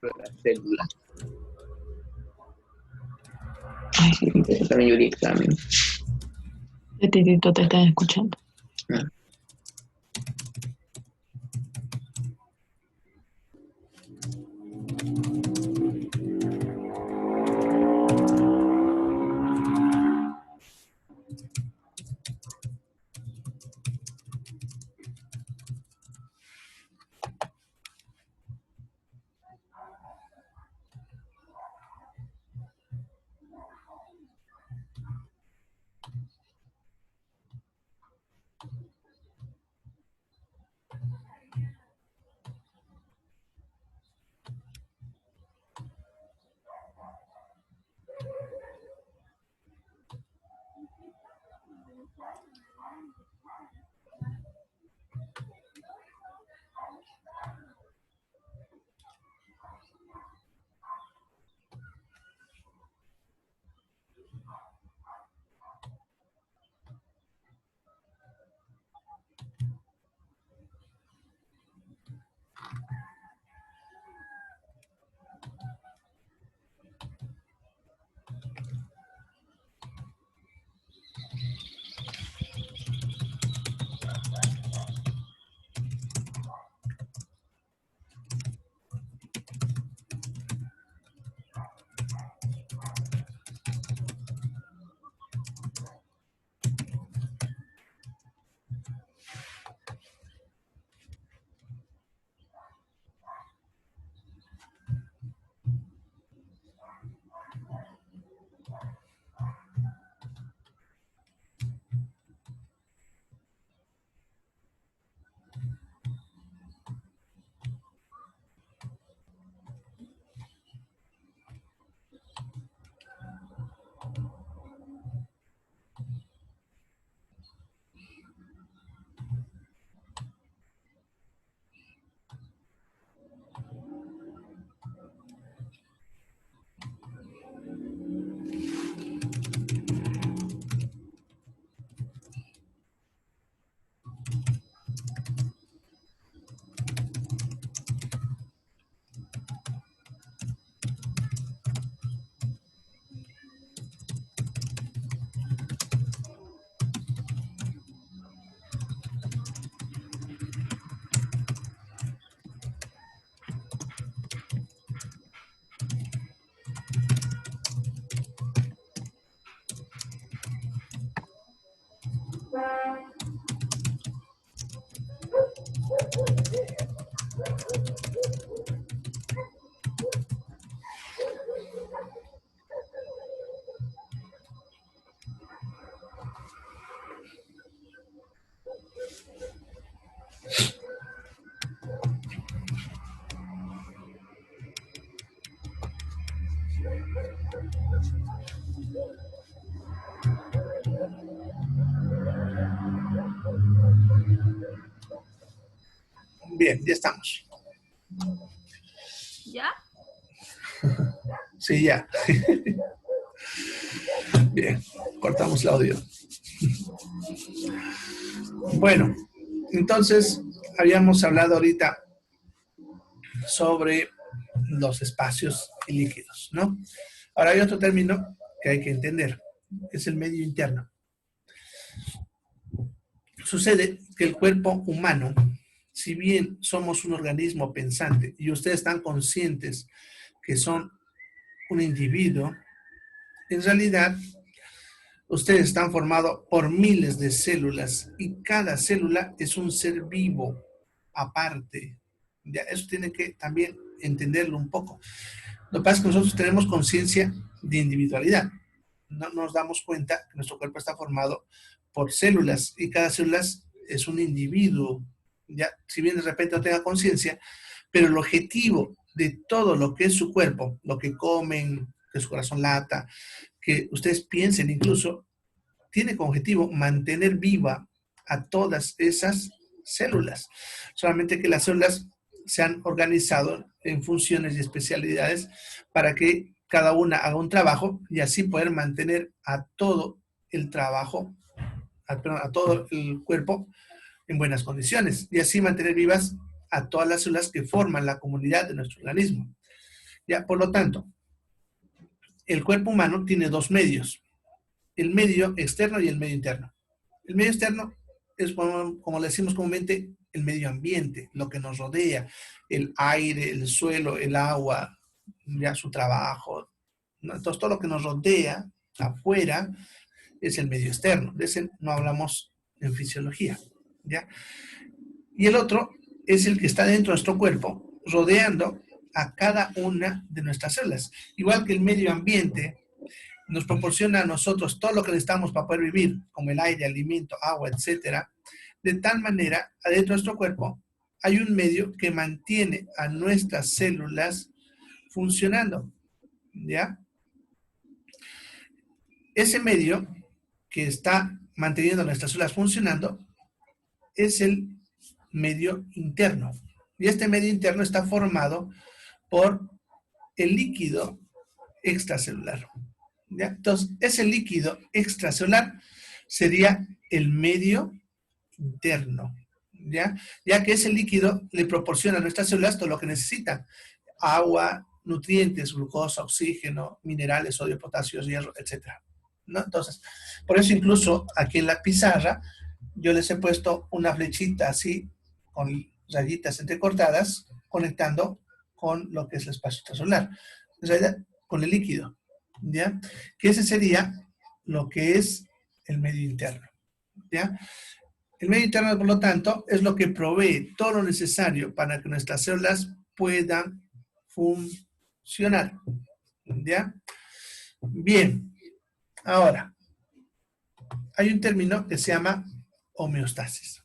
la célula. Ay, sí, También yo di examen. Titito te están escuchando. Ah. Bien, ya estamos. ¿Ya? Sí, ya. Bien, cortamos el audio. Bueno, entonces habíamos hablado ahorita sobre los espacios líquidos, ¿no? Ahora hay otro término que hay que entender, que es el medio interno. Sucede que el cuerpo humano, si bien somos un organismo pensante y ustedes están conscientes que son un individuo, en realidad ustedes están formados por miles de células y cada célula es un ser vivo aparte. Ya, eso tienen que también entenderlo un poco. Lo que pasa es que nosotros tenemos conciencia de individualidad. No nos damos cuenta que nuestro cuerpo está formado por células y cada célula es un individuo. Ya, si bien de repente no tenga conciencia, pero el objetivo de todo lo que es su cuerpo, lo que comen, que su corazón lata, que ustedes piensen incluso, tiene como objetivo mantener viva a todas esas células. Solamente que las células se han organizado en funciones y especialidades para que cada una haga un trabajo y así poder mantener a todo el trabajo, a todo el cuerpo en buenas condiciones y así mantener vivas a todas las células que forman la comunidad de nuestro organismo. ¿Ya? Por lo tanto, el cuerpo humano tiene dos medios, el medio externo y el medio interno. El medio externo es, como le decimos comúnmente, el medio ambiente, lo que nos rodea, el aire, el suelo, el agua, ya su trabajo, ¿no? Entonces, todo lo que nos rodea afuera es el medio externo. De ese no hablamos en fisiología, ¿ya? Y el otro es el que está dentro de nuestro cuerpo, rodeando a cada una de nuestras células. Igual que el medio ambiente nos proporciona a nosotros todo lo que necesitamos para poder vivir, como el aire, alimento, agua, etcétera. De tal manera, adentro de nuestro cuerpo hay un medio que mantiene a nuestras células funcionando, ¿ya? Ese medio que está manteniendo nuestras células funcionando es el medio interno. Y este medio interno está formado por el líquido extracelular, ¿ya? Entonces, ese líquido extracelular sería el medio interno, ya que ese líquido le proporciona a nuestras células todo lo que necesitan: agua, nutrientes, glucosa, oxígeno, minerales, sodio, potasio, hierro, etcétera, ¿no? Entonces, por eso incluso aquí en la pizarra yo les he puesto una flechita así con rayitas entrecortadas conectando con lo que es el espacio extracelular, en realidad con el líquido, ¿ya? Que ese sería lo que es el medio interno, ¿ya? El medio interno, por lo tanto, es lo que provee todo lo necesario para que nuestras células puedan funcionar, ¿ya? Bien, ahora, hay un término que se llama homeostasis.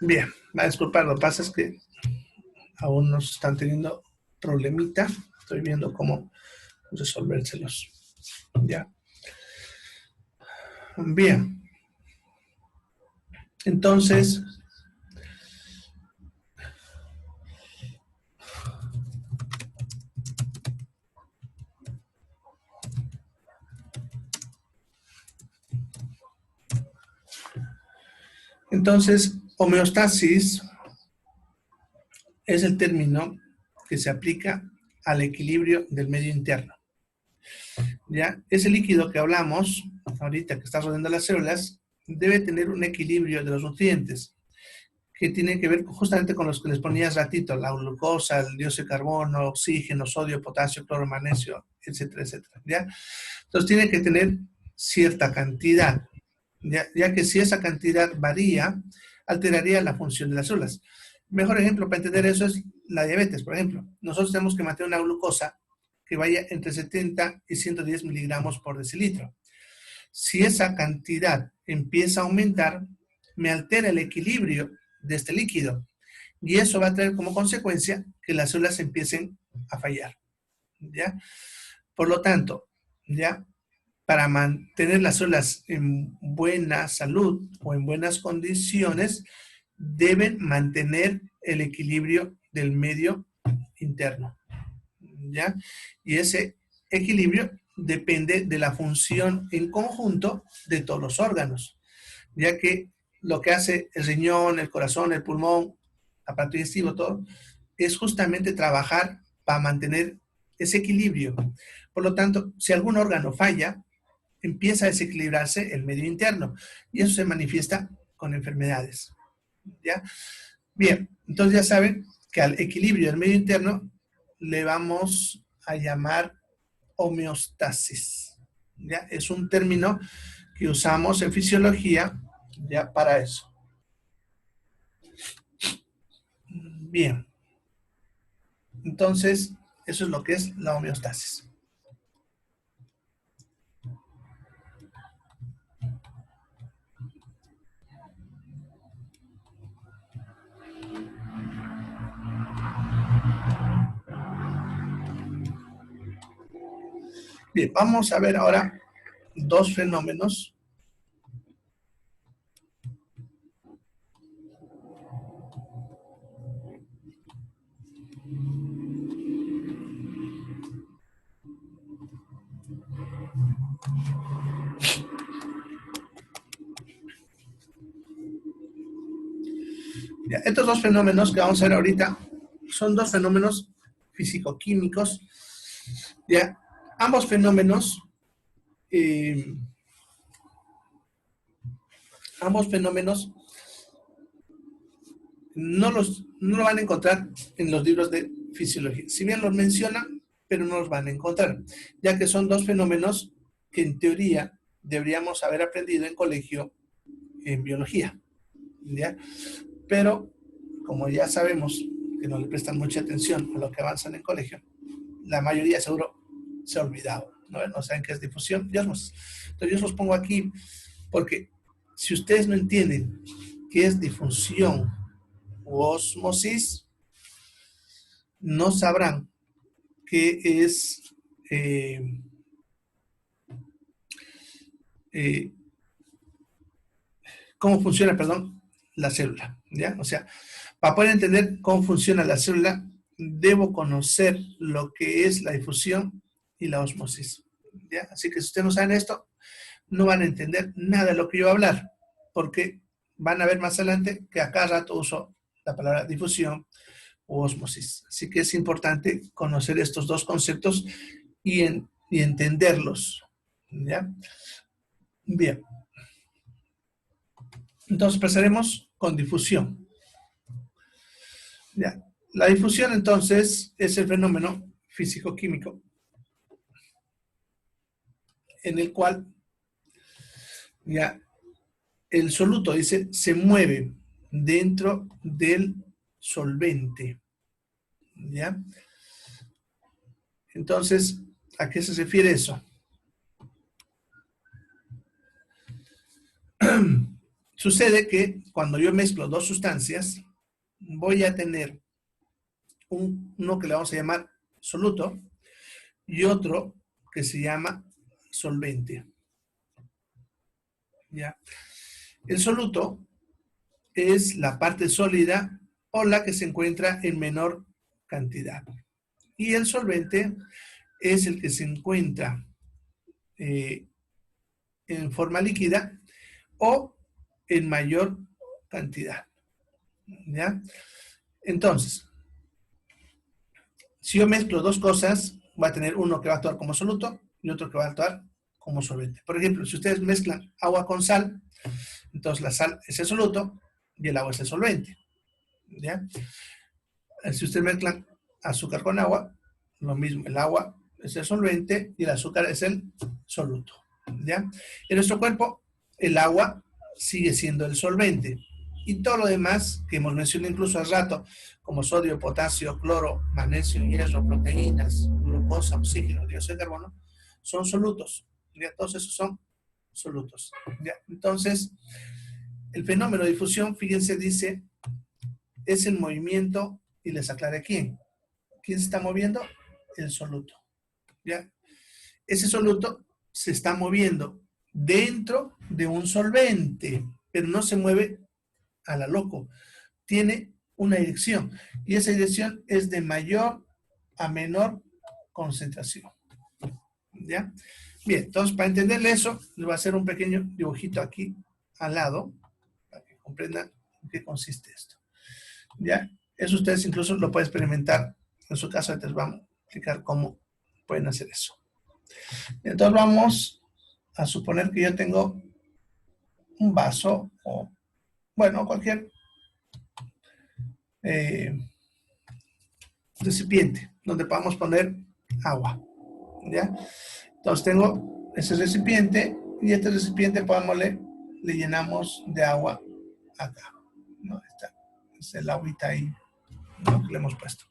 Bien, va a disculpar, lo que pasa es que aún nos están teniendo problemita. Estoy viendo cómo resolvérselos. Ya. Bien. Entonces, homeostasis es el término que se aplica al equilibrio del medio interno, ¿ya? Ese líquido que hablamos ahorita, que está rodeando las células, debe tener un equilibrio de los nutrientes, que tiene que ver justamente con los que les ponía hace ratito: la glucosa, el dióxido de carbono, oxígeno, sodio, potasio, cloro, magnesio, etcétera, etcétera, ¿ya? Entonces tiene que tener cierta cantidad, ya que si esa cantidad varía, alteraría la función de las células. Mejor ejemplo para entender eso es la diabetes, por ejemplo. Nosotros tenemos que mantener una glucosa que vaya entre 70 y 110 miligramos por decilitro. Si esa cantidad empieza a aumentar, me altera el equilibrio de este líquido, y eso va a traer como consecuencia que las células empiecen a fallar, ¿ya? Por lo tanto, ¿ya?, para mantener las células en buena salud o en buenas condiciones, deben mantener el equilibrio del medio interno, ¿ya? Y ese equilibrio depende de la función en conjunto de todos los órganos, ya que lo que hace el riñón, el corazón, el pulmón, aparato digestivo, todo, es justamente trabajar para mantener ese equilibrio. Por lo tanto, si algún órgano falla, empieza a desequilibrarse el medio interno y eso se manifiesta con enfermedades. ¿Ya? Bien, entonces ya saben que al equilibrio del medio interno le vamos a llamar homeostasis. ¿Ya? Es un término que usamos en fisiología ya para eso. Bien. Entonces, eso es lo que es la homeostasis. Bien, vamos a ver ahora dos fenómenos. Ya, estos dos fenómenos que vamos a ver ahorita son dos fenómenos físico-químicos. Ya, ambos fenómenos no lo van a encontrar en los libros de fisiología. Si bien los mencionan, pero no los van a encontrar, ya que son dos fenómenos que en teoría deberíamos haber aprendido en colegio en biología. ¿Ya? Pero como ya sabemos que no le prestan mucha atención a lo que avanzan en colegio, la mayoría seguro se ha olvidado, no saben qué es difusión y ósmosis. Entonces yo los pongo aquí porque si ustedes no entienden qué es difusión u ósmosis, no sabrán qué es cómo funciona, perdón, la célula, ¿ya? O sea, para poder entender cómo funciona la célula, debo conocer lo que es la difusión y la ósmosis, ¿ya? Así que si ustedes no saben esto, no van a entender nada de lo que yo voy a hablar, porque van a ver más adelante que a cada rato uso la palabra difusión o ósmosis. Así que es importante conocer estos dos conceptos y entenderlos, ¿ya? Bien. Entonces empezaremos con difusión. Ya. La difusión entonces es el fenómeno físico-químico en el cual ya el soluto, dice, se mueve dentro del solvente. ¿Ya? Entonces, ¿a qué se refiere eso? Sucede que cuando yo mezclo dos sustancias, voy a tener uno que le vamos a llamar soluto y otro que se llama solvente. ¿Ya? El soluto es la parte sólida o la que se encuentra en menor cantidad. Y el solvente es el que se encuentra en forma líquida o en mayor cantidad. ¿Ya? Entonces, si yo mezclo dos cosas, va a tener uno que va a actuar como soluto y otro que va a actuar como solvente. Por ejemplo, si ustedes mezclan agua con sal, entonces la sal es el soluto y el agua es el solvente. ¿Ya? Si ustedes mezclan azúcar con agua, lo mismo, el agua es el solvente y el azúcar es el soluto. ¿Ya? En nuestro cuerpo, el agua sigue siendo el solvente. Y todo lo demás que hemos mencionado incluso hace rato, como sodio, potasio, cloro, magnesio, hierro, proteínas, glucosa, oxígeno, dióxido de carbono, son solutos. ¿Ya? Todos esos son solutos. ¿Ya? Entonces, el fenómeno de difusión, fíjense, dice, es el movimiento, y les aclaré quién. ¿Quién se está moviendo? El soluto. ¿Ya? Ese soluto se está moviendo dentro de un solvente, pero no se mueve a la loco. Tiene una dirección, y esa dirección es de mayor a menor concentración. ¿Ya? Bien, entonces para entenderle eso, les voy a hacer un pequeño dibujito aquí al lado, para que comprendan en qué consiste esto. ¿Ya? Eso ustedes incluso lo pueden experimentar en su casa. Ahorita les vamos a explicar cómo pueden hacer eso. Entonces vamos a suponer que yo tengo un vaso o, bueno, cualquier recipiente donde podamos poner agua. ¿Ya? Entonces tengo ese recipiente y este recipiente, le llenamos de agua acá. ¿No? Esta es el agüita ahí, ¿no? Que le hemos puesto.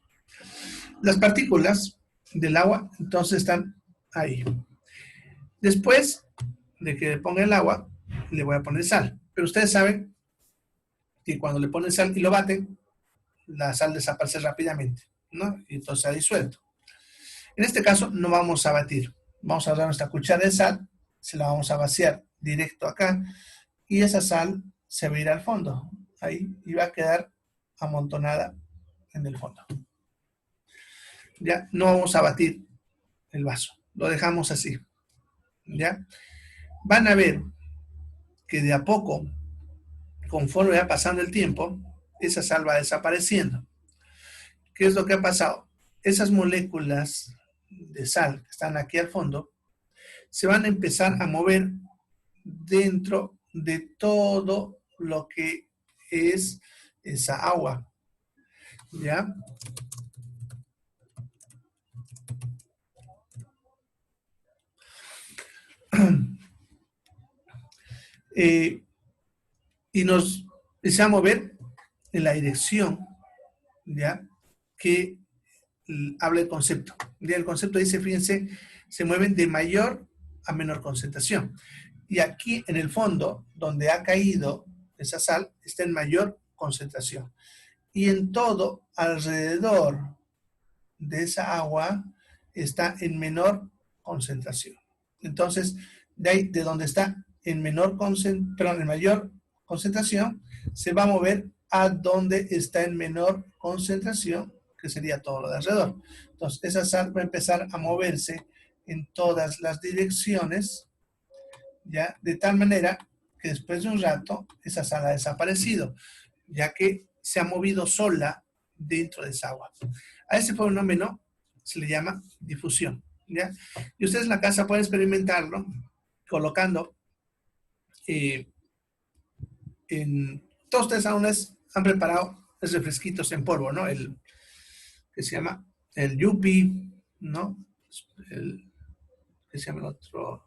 Las partículas del agua entonces están ahí. Después de que le ponga el agua, le voy a poner sal. Pero ustedes saben que cuando le ponen sal y lo baten, la sal desaparece rápidamente, ¿no? Y entonces se ha disuelto. En este caso no vamos a batir. Vamos a agarrar nuestra cuchara de sal, se la vamos a vaciar directo acá y esa sal se va a ir al fondo, ahí, y va a quedar amontonada en el fondo. Ya no vamos a batir el vaso, lo dejamos así. ¿Ya? Van a ver que de a poco, conforme va pasando el tiempo, esa sal va desapareciendo. ¿Qué es lo que ha pasado? Esas moléculas de sal que están aquí al fondo se van a empezar a mover dentro de todo lo que es esa agua. ¿Ya? Y nos empieza a mover en la dirección, ¿ya? Que habla el concepto. ¿Ya? El concepto dice, fíjense, se mueven de mayor a menor concentración. Y aquí en el fondo, donde ha caído esa sal, está en mayor concentración. Y en todo alrededor de esa agua está en menor concentración. Entonces, de ahí, de donde está en mayor concentración, se va a mover a donde está en menor concentración, que sería todo lo de alrededor. Entonces, esa sal va a empezar a moverse en todas las direcciones, ¿ya? De tal manera que después de un rato, esa sal ha desaparecido, ya que se ha movido sola dentro de esa agua. A ese fenómeno se le llama difusión, ¿ya? Y ustedes en la casa pueden experimentarlo colocando todos ustedes aún han preparado los refresquitos en polvo, ¿no? El que se llama el Yupi, ¿no? ¿Qué se llama el otro?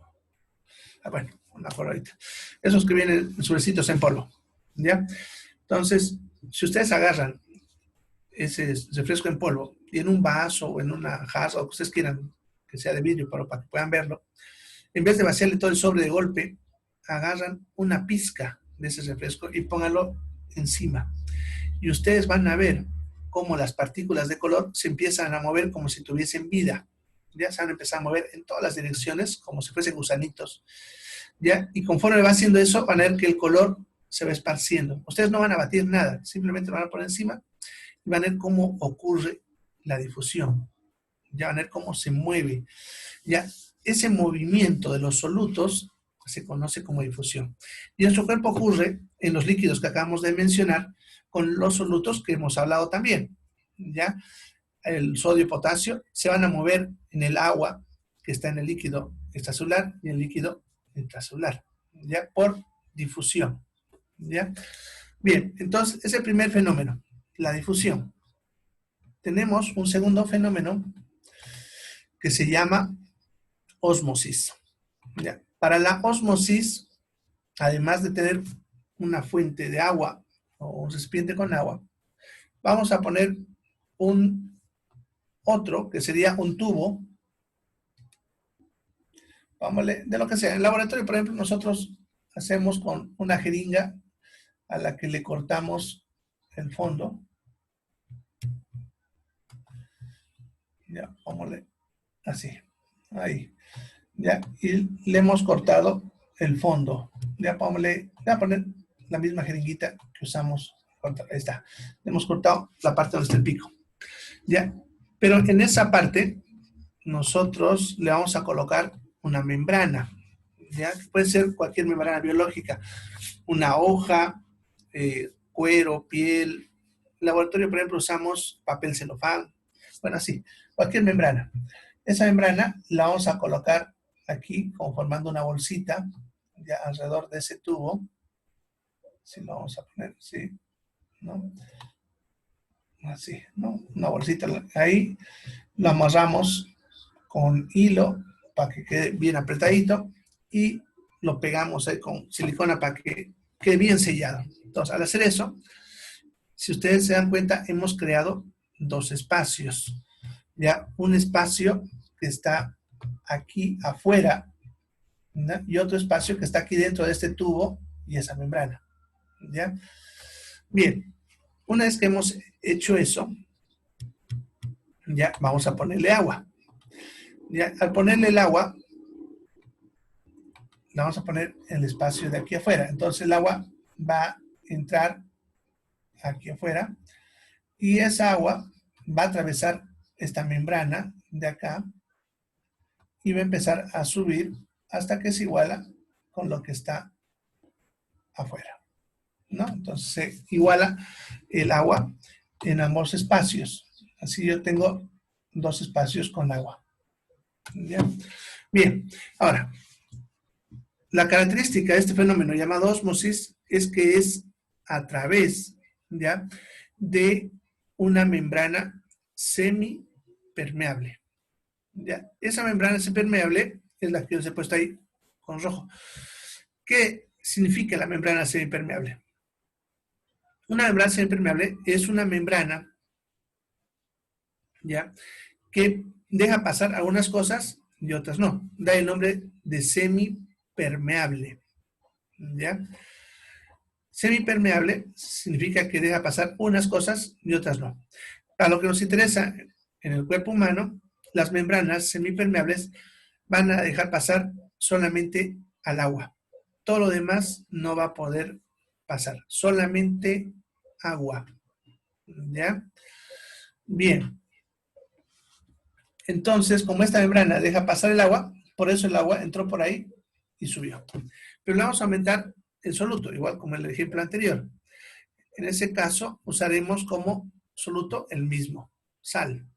Bueno, no me acuerdo ahorita. Esos que vienen suavecitos en polvo, ¿ya? Entonces, si ustedes agarran ese refresco en polvo y en un vaso o en una jarra, o que ustedes quieran que sea de vidrio para que puedan verlo, en vez de vaciarle todo el sobre de golpe, agarran una pizca de ese refresco y pónganlo encima. Y ustedes van a ver cómo las partículas de color se empiezan a mover como si tuviesen vida. Ya se van a empezar a mover en todas las direcciones como si fuesen gusanitos. ¿Ya? Y conforme va haciendo eso, van a ver que el color se va esparciendo. Ustedes no van a batir nada, simplemente lo van a poner encima y van a ver cómo ocurre la difusión. Ya van a ver cómo se mueve. Ya, ese movimiento de los solutos se conoce como difusión. Y en nuestro cuerpo ocurre en los líquidos que acabamos de mencionar con los solutos que hemos hablado también. ¿Ya? El sodio y potasio se van a mover en el agua que está en el líquido extracelular y en el líquido intracelular, ¿ya? Por difusión, ¿ya? Bien, entonces, ese es el primer fenómeno, la difusión. Tenemos un segundo fenómeno que se llama ósmosis, ¿ya? Para la ósmosis, además de tener una fuente de agua o un recipiente con agua, vamos a poner otro que sería un tubo, de lo que sea. En el laboratorio, por ejemplo, nosotros hacemos con una jeringa a la que le cortamos el fondo. Ya, vámonos así, ahí. Ya, y le hemos cortado el fondo. Ya, voy a poner la misma jeringuita que usamos. Ahí está. Le hemos cortado la parte donde está el pico. Ya, pero en esa parte nosotros le vamos a colocar una membrana. ¿Ya? Puede ser cualquier membrana biológica. Una hoja, cuero, piel. En laboratorio, por ejemplo, usamos papel celofán. Bueno, así, cualquier membrana. Esa membrana la vamos a colocar aquí, conformando una bolsita, ya alrededor de ese tubo. Si lo vamos a poner así, ¿no? Así, ¿no? Una bolsita ahí. Lo amarramos con hilo para que quede bien apretadito y lo pegamos ahí con silicona para que quede bien sellado. Entonces, al hacer eso, si ustedes se dan cuenta, hemos creado dos espacios. Ya, un espacio que está aquí afuera, ¿no? Y otro espacio que está aquí dentro de este tubo y esa membrana. ¿Ya? Bien, una vez que hemos hecho eso, ya vamos a ponerle agua. Ya, al ponerle el agua, la vamos a poner en el espacio de aquí afuera. Entonces el agua va a entrar aquí afuera y esa agua va a atravesar esta membrana de acá y va a empezar a subir hasta que se iguala con lo que está afuera, ¿no? Entonces se iguala el agua en ambos espacios. Así yo tengo dos espacios con agua. ¿Ya? Bien, ahora, la característica de este fenómeno llamado ósmosis es que es a través, ¿ya?, de una membrana semipermeable. ¿Ya? Esa membrana semipermeable es la que os he puesto ahí con rojo. ¿Qué significa la membrana semipermeable? Una membrana semipermeable es una membrana, ¿ya?, que deja pasar algunas cosas y otras no. Da el nombre de semipermeable. ¿Ya? Semipermeable significa que deja pasar unas cosas y otras no. Para lo que nos interesa en el cuerpo humano, las membranas semipermeables van a dejar pasar solamente al agua. Todo lo demás no va a poder pasar. Solamente agua. ¿Ya? Bien. Entonces, como esta membrana deja pasar el agua, por eso el agua entró por ahí y subió. Pero le vamos a aumentar el soluto, igual como el ejemplo anterior. En ese caso, usaremos como soluto el mismo, sal.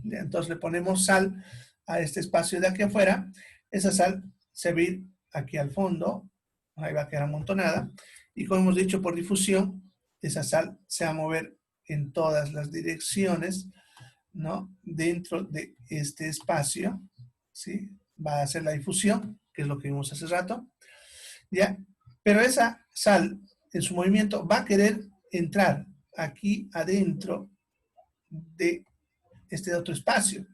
Entonces le ponemos sal a este espacio de aquí afuera. Esa sal se va a ir aquí al fondo, ahí va a quedar amontonada. Y como hemos dicho, por difusión, esa sal se va a mover en todas las direcciones, ¿no?, dentro de este espacio, ¿sí? Va a hacer la difusión, que es lo que vimos hace rato, ¿ya? Pero esa sal, en su movimiento, va a querer entrar aquí adentro de este otro espacio.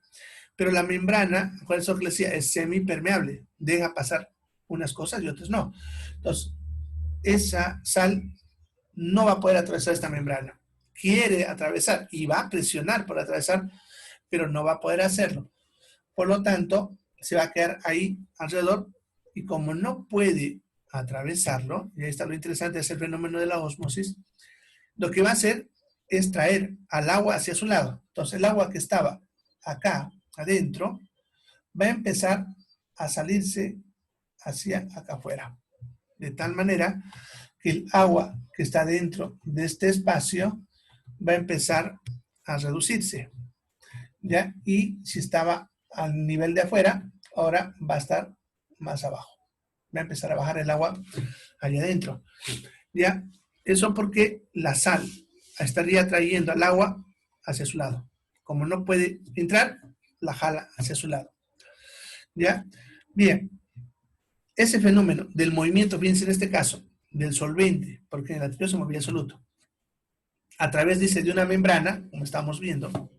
Pero la membrana, por eso que les decía, es semipermeable, deja pasar unas cosas y otras no. Entonces, esa sal no va a poder atravesar esta membrana. Quiere atravesar y va a presionar por atravesar, pero no va a poder hacerlo. Por lo tanto, se va a quedar ahí alrededor y como no puede atravesarlo, y ahí está lo interesante, es el fenómeno de la ósmosis, lo que va a hacer es traer al agua hacia su lado. Entonces el agua que estaba acá adentro va a empezar a salirse hacia acá afuera. De tal manera que el agua que está dentro de este espacio va a empezar a reducirse, ¿ya? Y si estaba al nivel de afuera, ahora va a estar más abajo. Va a empezar a bajar el agua allá adentro, ¿ya? Eso porque la sal estaría trayendo al agua hacia su lado. Como no puede entrar, la jala hacia su lado, ¿ya? Bien, ese fenómeno del movimiento, fíjense en este caso, del solvente, porque en el anterior se movía el soluto, a través, dice, de una membrana, como estamos viendo,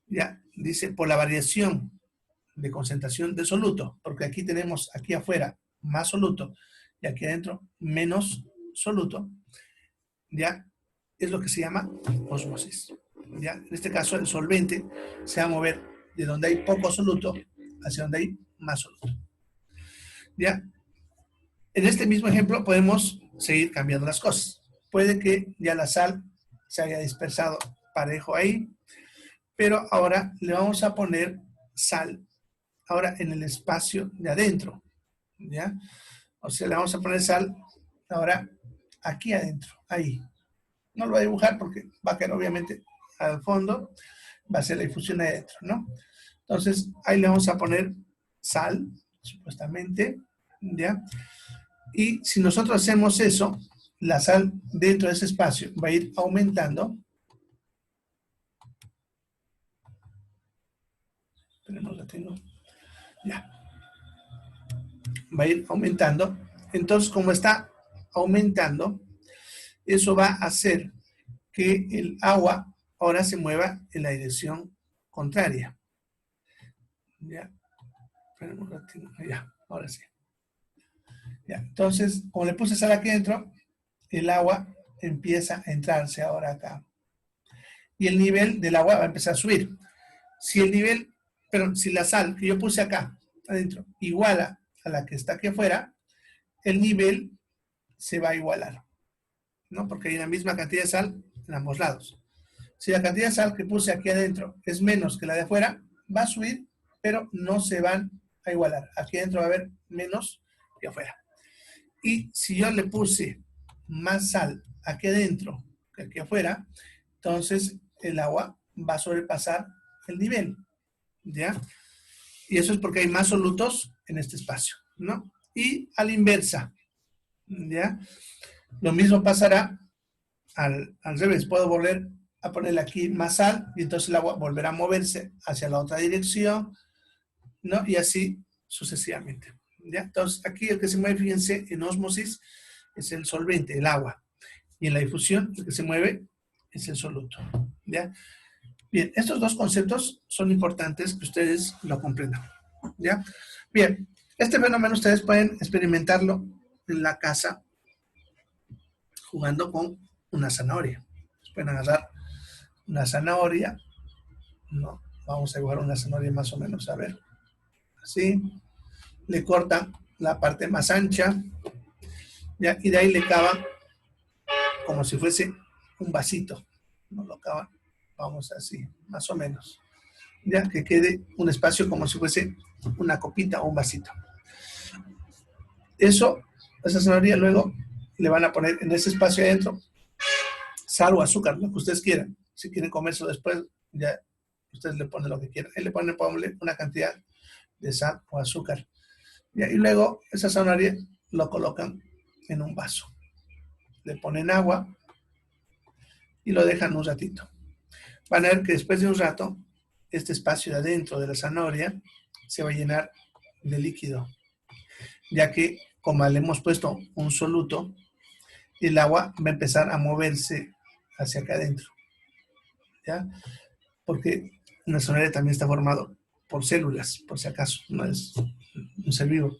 ya, dice, por la variación de concentración de soluto, porque aquí tenemos, aquí afuera, más soluto, y aquí adentro, menos soluto, ya, es lo que se llama ósmosis. ¿Ya? En este caso, el solvente se va a mover de donde hay poco soluto hacia donde hay más soluto. ¿Ya? En este mismo ejemplo podemos seguir cambiando las cosas. Puede que ya la sal se haya dispersado parejo ahí, pero ahora le vamos a poner sal, ahora en el espacio de adentro. ¿Ya? O sea, le vamos a poner sal ahora aquí adentro, ahí. No lo voy a dibujar porque va a quedar obviamente al fondo, va a ser la difusión ahí adentro, ¿no? Entonces, ahí le vamos a poner sal, supuestamente, ¿ya? Y si nosotros hacemos eso, la sal dentro de ese espacio va a ir aumentando. Esperemos, la tengo. Ya. Va a ir aumentando. Entonces, como está aumentando, eso va a hacer que el agua ahora se mueva en la dirección contraria. Ya. Esperemos, la tengo. Ya, ahora sí. Ya. Entonces, como le puse sal aquí dentro, el agua empieza a entrarse ahora acá. Y el nivel del agua va a empezar a subir. Si el nivel, pero si la sal que yo puse acá adentro iguala a la que está aquí afuera, el nivel se va a igualar, ¿no? Porque hay la misma cantidad de sal en ambos lados. Si la cantidad de sal que puse aquí adentro es menos que la de afuera, va a subir, pero no se van a igualar. Aquí adentro va a haber menos que afuera. Y si yo le puse más sal aquí adentro que aquí afuera, entonces el agua va a sobrepasar el nivel, ¿ya? Y eso es porque hay más solutos en este espacio, ¿no? Y a la inversa, ¿ya? Lo mismo pasará al revés. Puedo volver a ponerle aquí más sal y entonces el agua volverá a moverse hacia la otra dirección, ¿no? Y así sucesivamente, ¿ya? Entonces, aquí el que se mueve, fíjense, en ósmosis es el solvente, el agua. Y en la difusión, el que se mueve es el soluto, ¿ya? Bien, estos dos conceptos son importantes que ustedes lo comprendan, ¿ya? Bien, este fenómeno ustedes pueden experimentarlo en la casa jugando con una zanahoria. Pueden agarrar una zanahoria, ¿no? Vamos a dibujar una zanahoria más o menos, a ver, así. Le cortan la parte más ancha, ¿ya? Y de ahí le cavan como si fuese un vasito, ¿no? Lo cavan, vamos así, más o menos, ya que quede un espacio como si fuese una copita o un vasito. Eso, esa zanahoria luego le van a poner en ese espacio adentro sal o azúcar, lo que ustedes quieran. Si quieren comerlo después, ya ustedes le ponen lo que quieran. Ahí le ponen, ponle una cantidad de sal o azúcar. ¿Ya? Y luego esa zanahoria lo colocan en un vaso. Le ponen agua y lo dejan un ratito. Van a ver que después de un rato, este espacio de adentro de la zanahoria se va a llenar de líquido, ya que como le hemos puesto un soluto, el agua va a empezar a moverse hacia acá adentro, ¿ya? Porque una zanahoria también está formado por células, por si acaso, no es un ser vivo,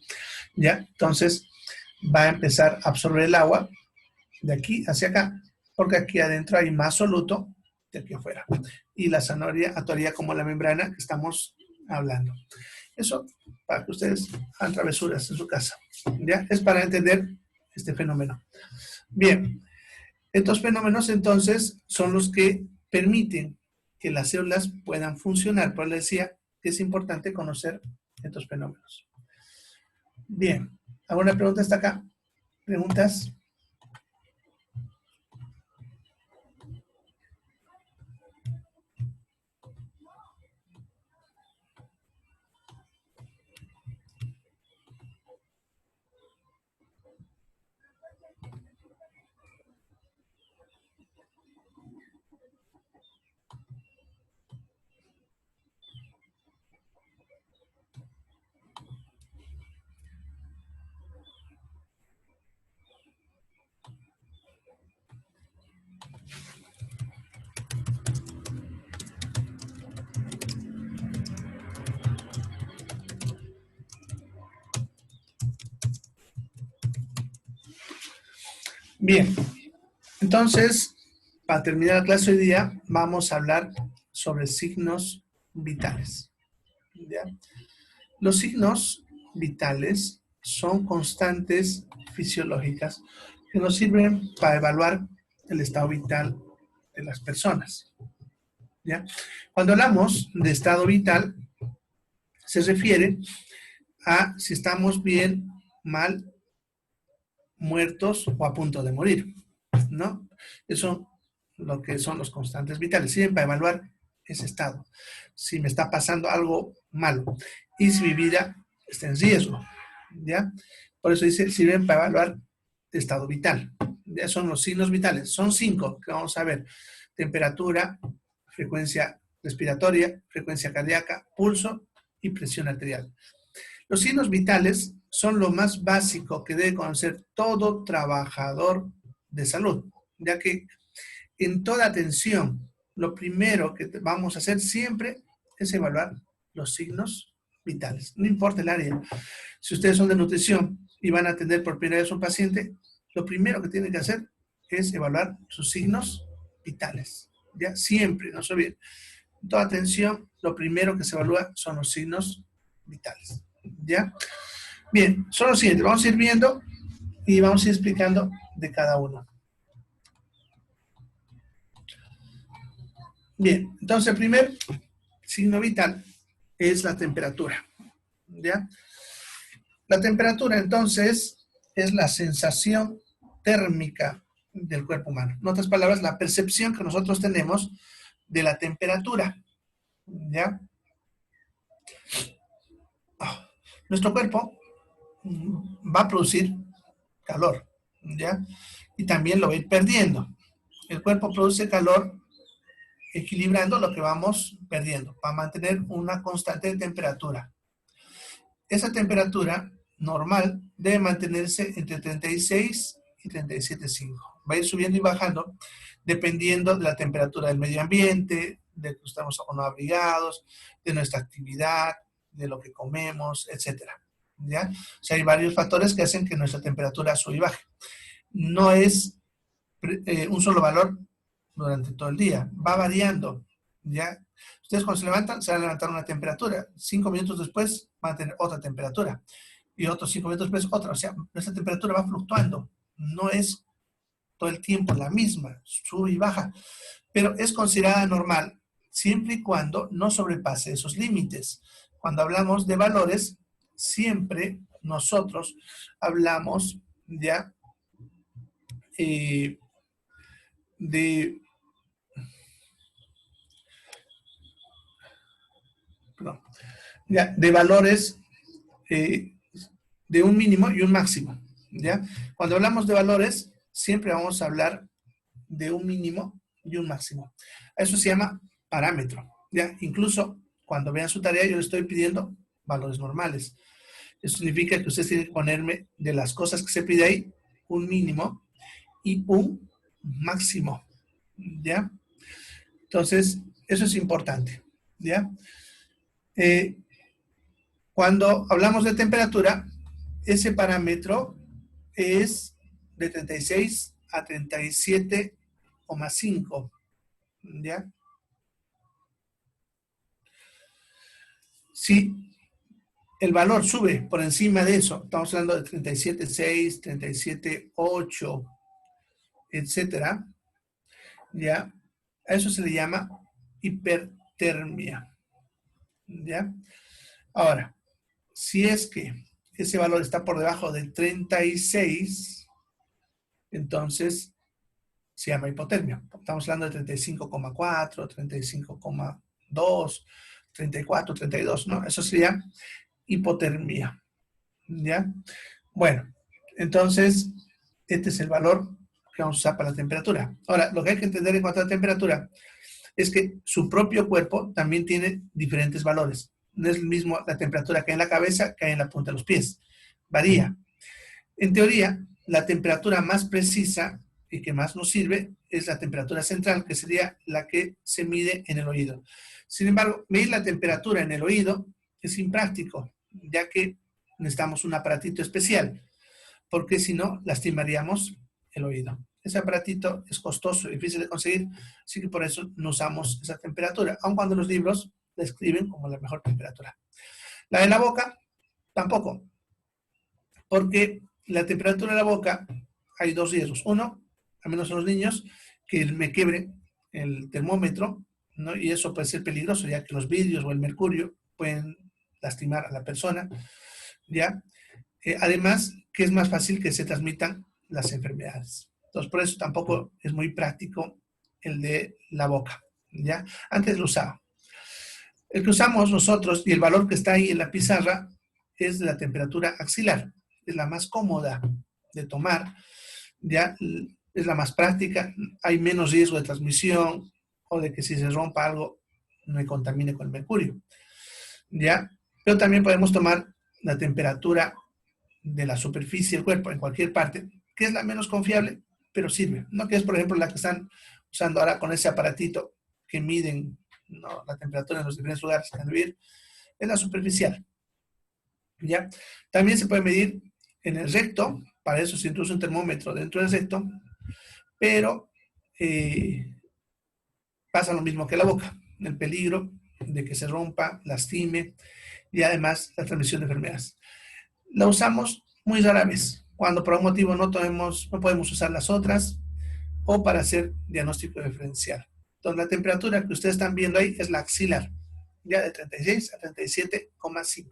¿ya? Entonces va a empezar a absorber el agua de aquí hacia acá, porque aquí adentro hay más soluto de aquí afuera. Y la zanahoria actuaría como la membrana que estamos hablando. Eso para que ustedes hagan travesuras en su casa, ¿ya? Es para entender este fenómeno. Bien, estos fenómenos entonces son los que permiten que las células puedan funcionar. Por eso les decía que es importante conocer estos fenómenos. Bien, ¿alguna pregunta hasta acá? ¿Preguntas? Bien, entonces, para terminar la clase hoy día, vamos a hablar sobre signos vitales, ¿ya? Los signos vitales son constantes fisiológicas que nos sirven para evaluar el estado vital de las personas, ¿ya? Cuando hablamos de estado vital, se refiere a si estamos bien, mal, muertos o a punto de morir, ¿no? Eso lo que son los constantes vitales. Sirven para evaluar ese estado. Si me está pasando algo malo y si mi vida está en riesgo, ¿ya? Por eso dice, sirven para evaluar estado vital. Ya son los signos vitales. Son 5 que vamos a ver. Temperatura, frecuencia respiratoria, frecuencia cardíaca, pulso y presión arterial. Los signos vitales son lo más básico que debe conocer todo trabajador de salud, ya que en toda atención, lo primero que vamos a hacer siempre es evaluar los signos vitales. No importa el área. Si ustedes son de nutrición y van a atender por primera vez a un paciente, lo primero que tienen que hacer es evaluar sus signos vitales. ¿Ya? Siempre, no se olviden. En toda atención, lo primero que se evalúa son los signos vitales. ¿Ya? Bien, son los siguientes. Vamos a ir viendo y vamos a ir explicando de cada uno. Bien, entonces el primer signo vital es la temperatura. ¿Ya? La temperatura, entonces, es la sensación térmica del cuerpo humano. En otras palabras, la percepción que nosotros tenemos de la temperatura. ¿Ya? Nuestro cuerpo va a producir calor, ¿ya? Y también lo va a ir perdiendo. El cuerpo produce calor equilibrando lo que vamos perdiendo para mantener una constante temperatura. Esa temperatura normal debe mantenerse entre 36 y 37,5. Va a ir subiendo y bajando dependiendo de la temperatura del medio ambiente, de que estamos o no abrigados, de nuestra actividad, de lo que comemos, etcétera. ¿Ya? O sea, hay varios factores que hacen que nuestra temperatura sube y baje. No es un solo valor durante todo el día, va variando. ¿Ya? Ustedes cuando se levantan, se van a levantar una temperatura, 5 minutos después van a tener otra temperatura, y otros 5 minutos después otra. O sea, nuestra temperatura va fluctuando, no es todo el tiempo la misma, sube y baja, pero es considerada normal siempre y cuando no sobrepase esos límites. Cuando hablamos de valores, siempre nosotros hablamos ya de valores de un mínimo y un máximo. ¿Ya? Cuando hablamos de valores, siempre vamos a hablar de un mínimo y un máximo. Eso se llama parámetro. ¿Ya? Incluso cuando vean su tarea, yo les estoy pidiendo valores normales. Eso significa que ustedes tienen que ponerme de las cosas que se pide ahí, un mínimo y un máximo. ¿Ya? Entonces, eso es importante. ¿Ya? Cuando hablamos de temperatura, ese parámetro es de 36 a 37,5. ¿Ya? Si el valor sube por encima de eso, estamos hablando de 37,6, 37,8, etcétera, ¿ya? A eso se le llama hipertermia. ¿Ya? Ahora, si es que ese valor está por debajo de 36, entonces se llama hipotermia. Estamos hablando de 35,4, 35,2, 34, 32, ¿no? Eso sería hipotermia. ¿Ya? Bueno, entonces, este es el valor que vamos a usar para la temperatura. Ahora, lo que hay que entender en cuanto a la temperatura es que su propio cuerpo también tiene diferentes valores. No es el mismo la temperatura que hay en la cabeza que hay en la punta de los pies. Varía. En teoría, la temperatura más precisa y que más nos sirve es la temperatura central, que sería la que se mide en el oído. Sin embargo, medir la temperatura en el oído es impráctico, ya que necesitamos un aparatito especial, porque si no, lastimaríamos el oído. Ese aparatito es costoso y difícil de conseguir, así que por eso no usamos esa temperatura, aun cuando los libros la escriben como la mejor temperatura. La de la boca, tampoco, porque la temperatura de la boca hay dos riesgos. Uno, al menos en los niños, que me quiebre el termómetro, ¿no? Y eso puede ser peligroso, ya que los vidrios o el mercurio pueden lastimar a la persona, ¿ya? Además, que es más fácil que se transmitan las enfermedades. Entonces, por eso tampoco es muy práctico el de la boca, ¿ya? Antes lo usaba. El que usamos nosotros y el valor que está ahí en la pizarra es de la temperatura axilar. Es la más cómoda de tomar, ¿ya? Es la más práctica, hay menos riesgo de transmisión o de que si se rompa algo me contamine con el mercurio, ¿ya? Pero también podemos tomar la temperatura de la superficie del cuerpo en cualquier parte, que es la menos confiable, pero sirve. No que es, por ejemplo, la que están usando ahora con ese aparatito que miden, ¿no?, la temperatura en los diferentes lugares que han de vivir, es la superficial, ¿ya? También se puede medir en el recto, para eso se introduce un termómetro dentro del recto, pero pasa lo mismo que la boca, el peligro de que se rompa, lastime y además la transmisión de enfermedades. La usamos muy rara vez, cuando por un motivo no podemos usar las otras o para hacer diagnóstico diferencial. Entonces la temperatura que ustedes están viendo ahí es la axilar, ya de 36 a 37,5.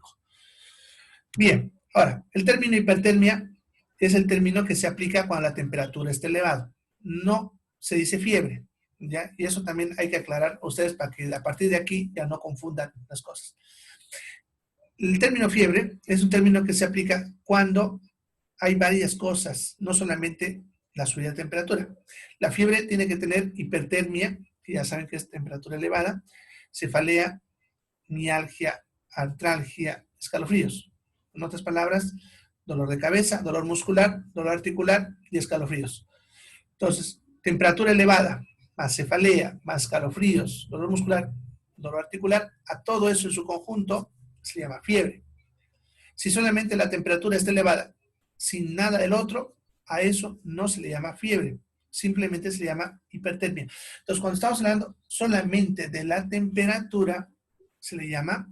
Bien, ahora, el término hipertermia es el término que se aplica cuando la temperatura está elevada. No se dice fiebre, ¿ya? Y eso también hay que aclarar a ustedes para que a partir de aquí ya no confundan las cosas. El término fiebre es un término que se aplica cuando hay varias cosas, no solamente la subida de temperatura. La fiebre tiene que tener hipertermia, que ya saben que es temperatura elevada, cefalea, mialgia, artralgia, escalofríos. En otras palabras, dolor de cabeza, dolor muscular, dolor articular y escalofríos. Entonces, temperatura elevada, más cefalea, más escalofríos, dolor muscular, dolor articular, a todo eso en su conjunto se llama fiebre. Si solamente la temperatura está elevada, sin nada del otro, a eso no se le llama fiebre, simplemente se le llama hipertermia. Entonces, cuando estamos hablando solamente de la temperatura, se le llama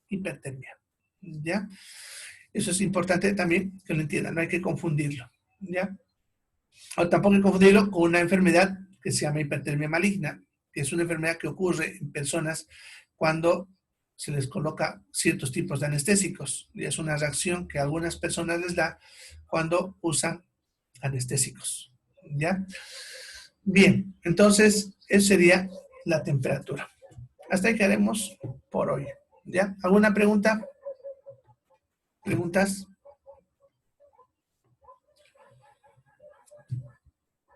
hipertermia, ¿ya? Eso es importante también que lo entiendan, no hay que confundirlo, ¿ya? O tampoco hay que confundirlo con una enfermedad que se llama hipertermia maligna, que es una enfermedad que ocurre en personas cuando se les coloca ciertos tipos de anestésicos. Y es una reacción que a algunas personas les da cuando usan anestésicos, ¿ya? Bien, entonces, eso sería la temperatura. Hasta ahí quedaremos por hoy, ¿ya? ¿Alguna pregunta? ¿Preguntas?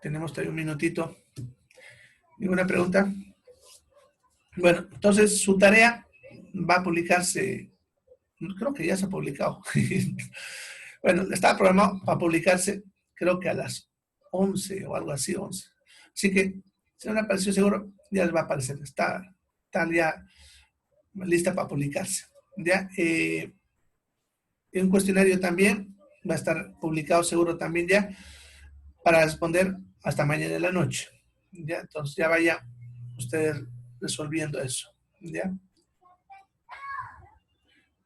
Tenemos todavía un minutito. ¿Ninguna pregunta? Bueno, entonces su tarea va a publicarse, creo que ya se ha publicado. Bueno, estaba programado para publicarse, creo que a las 11 o algo así, 11. Así que, si no le apareció seguro, ya les va a aparecer. Está ya lista para publicarse. Ya, un cuestionario también va a estar publicado seguro también ya para responder hasta mañana en la noche. Ya, entonces ya vaya ustedes resolviendo eso. ¿Ya?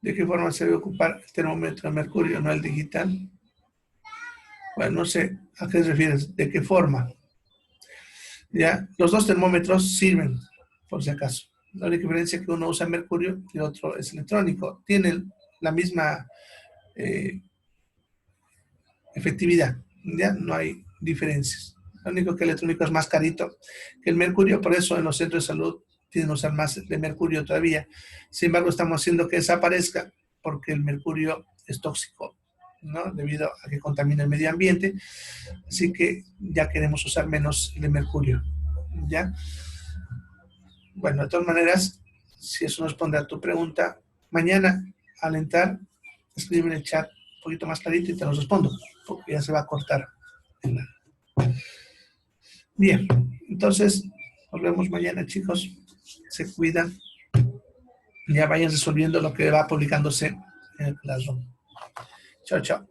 ¿De qué forma se debe ocupar el termómetro de mercurio, no el digital? Bueno, no sé a qué te refieres, ¿de qué forma? ¿Ya? Los dos termómetros sirven, por si acaso. La única diferencia es que uno usa mercurio y el otro es electrónico. Tienen la misma efectividad, ¿ya? No hay diferencias. Lo único que el electrónico es más carito que el mercurio, por eso en los centros de salud tienen que usar más de mercurio todavía. Sin embargo, estamos haciendo que desaparezca porque el mercurio es tóxico, ¿no? Debido a que contamina el medio ambiente. Así que ya queremos usar menos el de mercurio, ¿ya? Bueno, de todas maneras, si eso no responde a tu pregunta, mañana al entrar, escribe en el chat un poquito más clarito y te lo respondo, porque ya se va a cortar. Bien, entonces, nos vemos mañana, chicos. Se cuidan. Ya vayan resolviendo lo que va publicándose en el Classroom. Chao, chao.